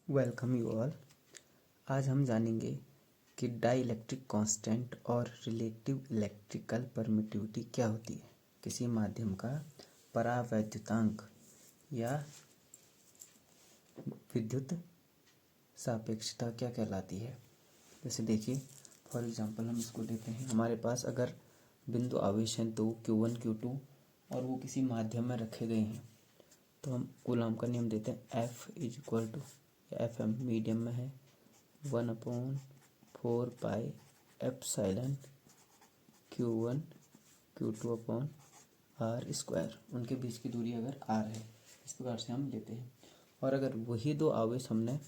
Welcome you all. आज हम जानेंगे कि डाइलेक्ट्रिक कांस्टेंट और रिलेटिव इलेक्ट्रिकल परमिटिविटी क्या होती है। किसी माध्यम का परावैद्युतांक या विद्युत सापेक्षता क्या कहलाती है। जैसे देखिए, फॉर एग्जांपल हम इसको लेते हैं। हमारे पास अगर बिंदु आवेश हैं दो Q1 Q2 और वो किसी माध्यम में रखे गए हैं, तो हम कूलॉम का नियम देते हैं। F is equal to, F M medium में है, 1/4 epsilon Q1 Q2 upon R square. उनके बीच की दूरी अगर आर है, इस प्रकार से हम लेते हैं। और अगर वही दो आवेश हमने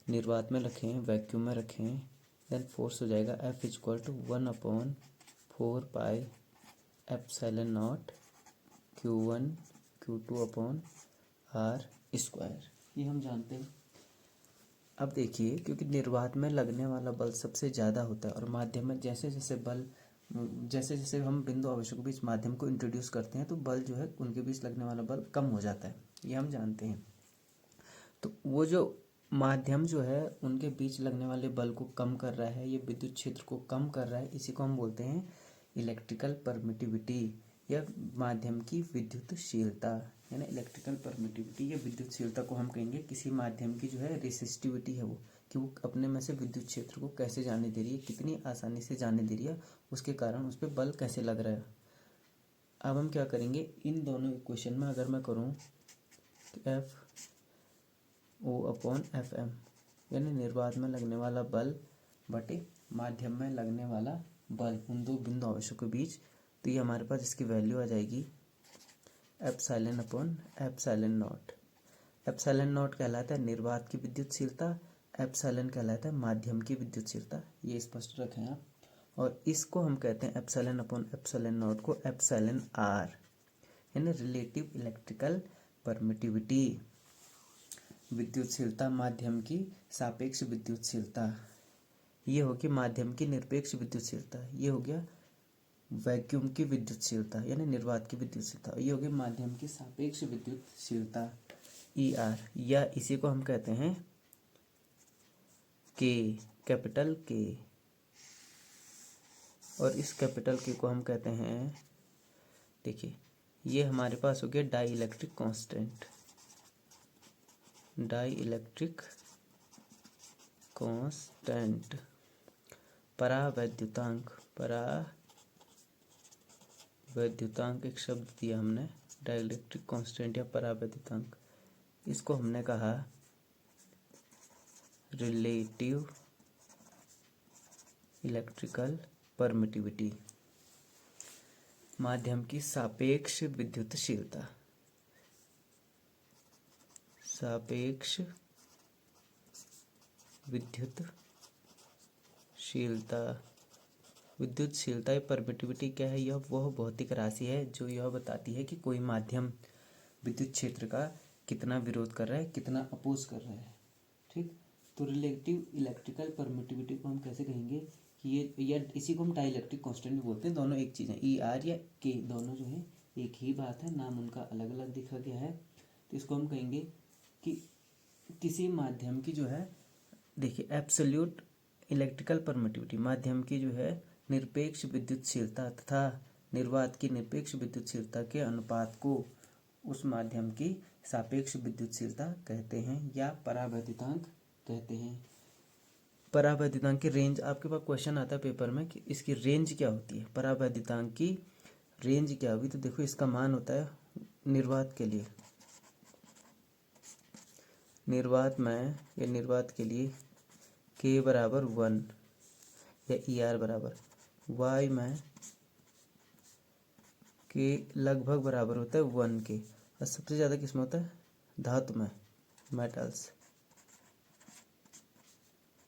निर्वात में रखे हैं, वैक्यूम में रखे हैं, देन फोर्स हो जाएगा F is equal to 1/4 epsilon naught Q1 Q2 upon R square. ये हम जानते हैं। अब देखिए, क्योंकि निर्वात में लगने वाला बल सबसे ज़्यादा होता है और माध्यम में जैसे जैसे हम बिंदु आवेशों के बीच माध्यम को इंट्रोड्यूस करते हैं तो बल जो है उनके बीच लगने वाला बल कम हो जाता है, ये हम जानते हैं। तो वो जो माध्यम जो है उनके बीच लगने वाले बल को कम कर रहा है, ये विद्युत क्षेत्र को कम कर रहा है, इसी को हम बोलते हैं इलेक्ट्रिकल परमिटिविटी या माध्यम की विद्युतशीलता। यानी इलेक्ट्रिकल परमिटिविटी या विद्युतशीलता को हम कहेंगे किसी माध्यम की जो है रेसिस्टिविटी है, वो कि वो अपने में से विद्युत क्षेत्र को कैसे जाने दे रही है, कितनी आसानी से जाने दे रही है, उसके कारण उस पर बल कैसे लग रहा है। अब हम क्या करेंगे, इन दोनों इक्वेशन में अगर मैं करूँ F O upon F M, यानी निर्वात में लगने वाला बल बटे माध्यम में लगने वाला बल उन दो बिंदु आवेशों के बीच, तो ये हमारे पास इसकी वैल्यू आ जाएगी epsilon upon epsilon not. Epsilon not कहलाता है निर्वात की विद्युतशीलता, एप्सिलॉन कहलाता है माध्यम की विद्युतशीलता, ये स्पष्ट रखें आप। और इसको हम कहते हैं एप्सिलॉन अपॉन एप्सिलॉन नॉट को एप्सिलॉन आर, यानी रिलेटिव इलेक्ट्रिकल परमिटिविटी, विद्युतशीलता माध्यम की सापेक्ष विद्युतशीलता। ये होगी माध्यम की निरपेक्ष विद्युतशीलता, ये हो गया वैक्यूम की विद्युतशीलता यानी निर्वात की विद्युतशीलता, ये हो गई माध्यम की सापेक्ष विद्युतशीलता ई आर, या इसी को हम कहते हैं के, कैपिटल के। और इस कैपिटल के को हम कहते हैं, देखिए ये हमारे पास हो गया dielectric constant, dielectric constant, परावैद्युतांक, परावैद्युतांक एक शब्द दिया हमने, डाई इलेक्ट्रिक कांस्टेंट या परावैद्युतांक, इसको हमने कहा रिलेटिव इलेक्ट्रिकल परमिटिविटी, माध्यम की सापेक्ष विद्युतशीलता, सापेक्ष विद्युतशीलता। विद्युतशीलता या परमिटिविटी क्या है, यह वह भौतिक राशि है जो यह बताती है कि कोई माध्यम विद्युत क्षेत्र का कितना विरोध कर रहा है, कितना अपोज कर रहा है। ठीक, तो रिलेटिव इलेक्ट्रिकल परमिटिविटी को हम कैसे कहेंगे कि ये, या इसी को हम डाइलेक्ट्रिक कांस्टेंट भी बोलते हैं। दोनों एक चीज़ है, ई आर या के, दोनों जो है एक ही बात है, नाम उनका अलग अलग दिखा गया है। तो इसको हम कहेंगे कि किसी माध्यम की जो है, देखिए एब्सोल्यूट इलेक्ट्रिकल परमिटिविटी, माध्यम की जो है निरपेक्ष विद्युतशीलता तथा निर्वात की निरपेक्ष विद्युतशीलता के अनुपात को उस माध्यम की सापेक्ष विद्युतशीलता कहते हैं या परावैद्युतांक कहते हैं। परावैद्युतांक की रेंज, आपके पास क्वेश्चन आता है पेपर में कि इसकी रेंज क्या होती है, परावैद्युतांक की रेंज क्या होगी। तो देखो इसका मान होता है निर्वात के लिए, निर्वात में या निर्वात के लिए के बराबर 1 या ई आर बराबर वाई में के लगभग बराबर होता है 1 के। और सबसे ज़्यादा किसमें होता है, धातु में, मेटल्स,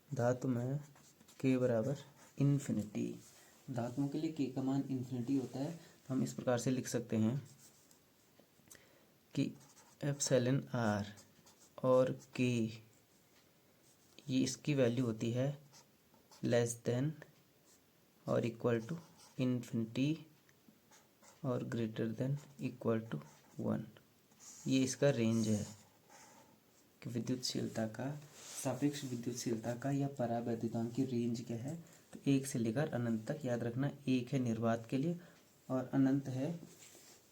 धातु में के बराबर इन्फिनिटी। धातुओं के लिए के का मान इन्फिनिटी होता है। तो हम इस प्रकार से लिख सकते हैं कि एप्सिलॉन आर और के, ये इसकी वैल्यू होती है लेस देन और इक्वल टू इन्फिनिटी और ग्रेटर देन इक्वल टू 1। ये इसका रेंज है कि विद्युतशीलता का, सापेक्ष विद्युतशीलता का या परावैद्युतांक की रेंज क्या है। तो 1 से लेकर अनंत तक, याद रखना 1 है निर्वात के लिए और अनंत है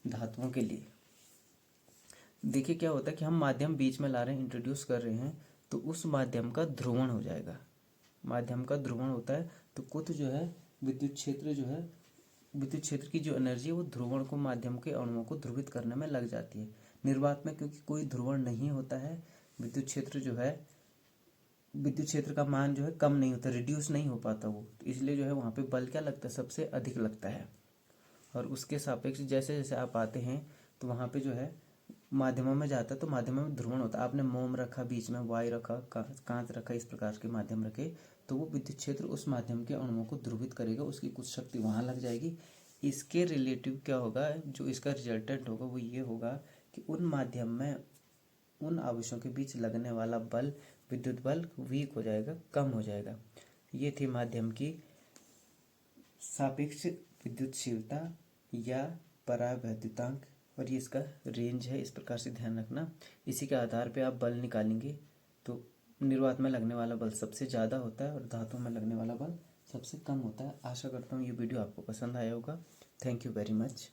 धातुओं के लिए। देखिए क्या होता है कि हम माध्यम बीच में ला रहे हैं, इंट्रोड्यूस कर रहे हैं, तो उस माध्यम का ध्रुवण हो जाएगा। माध्यम का ध्रुवण होता है तो कुछ जो है विद्युत क्षेत्र जो है, विद्युत क्षेत्र की जो एनर्जी है वो ध्रुवण को, माध्यम के अणुओं को ध्रुवित करने में लग जाती है। निर्वात में क्योंकि कोई ध्रुवण नहीं होता है, विद्युत क्षेत्र जो है, विद्युत क्षेत्र का मान जो है कम नहीं होता, रिड्यूस नहीं हो पाता वो, तो इसलिए जो है वहाँ पे बल क्या लगता है, सबसे अधिक लगता है। और उसके सापेक्ष जैसे जैसे आप आते हैं तो वहाँ पे जो है माध्यमों में जाता है तो माध्यमों में ध्रुवण होता है। आपने मोम रखा, बीच में वाई रखा, कांच रखा, इस प्रकार के माध्यम रखे, तो वो विद्युत क्षेत्र उस माध्यम के अणुओं को ध्रुवित करेगा, उसकी कुछ शक्ति वहाँ लग जाएगी। इसके रिलेटिव क्या होगा, जो इसका रिजल्टेंट होगा वो ये होगा कि उन माध्यम में उन आवेशों के बीच लगने वाला बल, विद्युत बल वीक हो जाएगा, कम हो जाएगा। ये थी माध्यम की सापेक्ष विद्युतशीलता या परावैद्युतांक, और ये इसका रेंज है, इस प्रकार से ध्यान रखना। इसी के आधार पे आप बल निकालेंगे। तो निर्वात में लगने वाला बल सबसे ज़्यादा होता है और धातु में लगने वाला बल सबसे कम होता है। आशा करता हूँ ये वीडियो आपको पसंद आया होगा। Thank you very much.